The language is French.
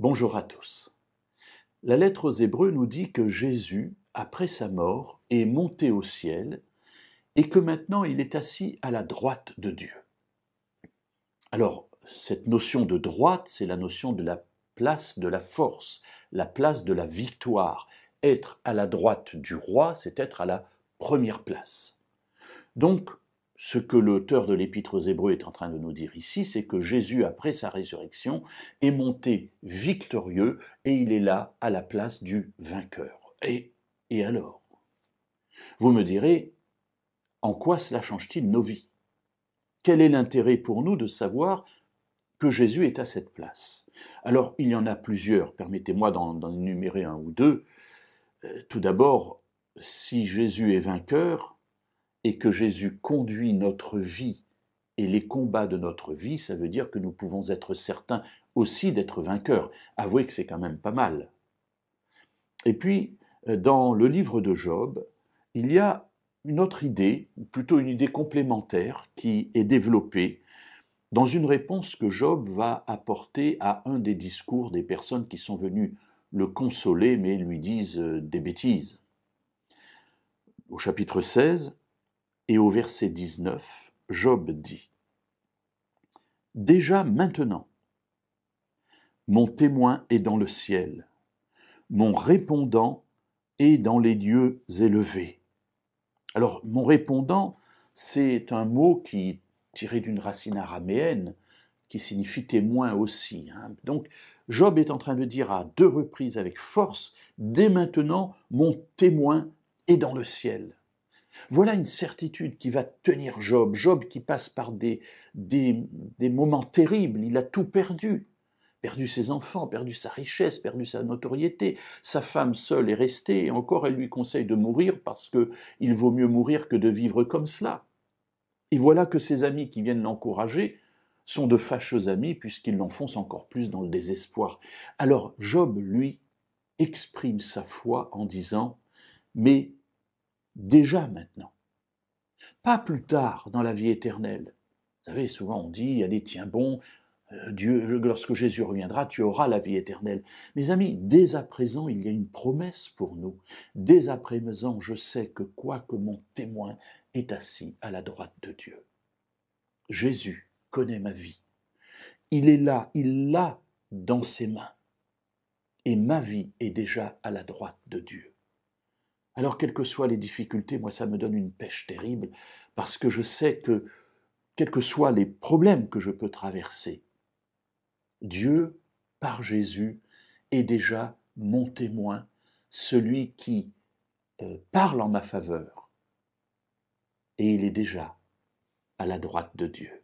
Bonjour à tous. La lettre aux Hébreux nous dit que Jésus, après sa mort, est monté au ciel et que maintenant il est assis à la droite de Dieu. Alors, cette notion de droite, c'est la notion de la place de la force, la place de la victoire. Être à la droite du roi, c'est être à la première place. Donc, ce que l'auteur de l'Épître aux Hébreux est en train de nous dire ici, c'est que Jésus, après sa résurrection, est monté victorieux et il est là à la place du vainqueur. Et alors? Vous me direz, en quoi cela change-t-il nos vies? Quel est l'intérêt pour nous de savoir que Jésus est à cette place? Alors, il y en a plusieurs, permettez-moi d'en énumérer un ou deux. Tout d'abord, si Jésus est vainqueur, et que Jésus conduit notre vie et les combats de notre vie, ça veut dire que nous pouvons être certains aussi d'être vainqueurs. Avouez que c'est quand même pas mal. Et puis, dans le livre de Job, il y a une autre idée, plutôt une idée complémentaire, qui est développée dans une réponse que Job va apporter à un des discours des personnes qui sont venues le consoler, mais lui disent des bêtises. Au chapitre 16, et au verset 19, Job dit « Déjà maintenant, mon témoin est dans le ciel, mon répondant est dans les lieux élevés. » Alors, mon répondant, c'est un mot qui est tiré d'une racine araméenne, qui signifie témoin aussi. Donc, Job est en train de dire à deux reprises avec force, « Dès maintenant, mon témoin est dans le ciel. » Voilà une certitude qui va tenir Job. Job qui passe par des moments terribles. Il a tout perdu. Perdu ses enfants, perdu sa richesse, perdu sa notoriété. Sa femme seule est restée et encore elle lui conseille de mourir parce qu'il vaut mieux mourir que de vivre comme cela. Et voilà que ses amis qui viennent l'encourager sont de fâcheux amis puisqu'ils l'enfoncent encore plus dans le désespoir. Alors Job, lui, exprime sa foi en disant « Mais déjà maintenant, pas plus tard dans la vie éternelle. » Vous savez, souvent on dit, allez, tiens bon, Dieu, lorsque Jésus reviendra, tu auras la vie éternelle. Mes amis, dès à présent, il y a une promesse pour nous. Dès à présent, je sais que quoique mon témoin est assis à la droite de Dieu. Jésus connaît ma vie. Il est là, il l'a dans ses mains. Et ma vie est déjà à la droite de Dieu. Alors, quelles que soient les difficultés, moi, ça me donne une pêche terrible, parce que je sais que, quels que soient les problèmes que je peux traverser, Dieu, par Jésus, est déjà mon témoin, celui qui parle en ma faveur, et il est déjà à la droite de Dieu.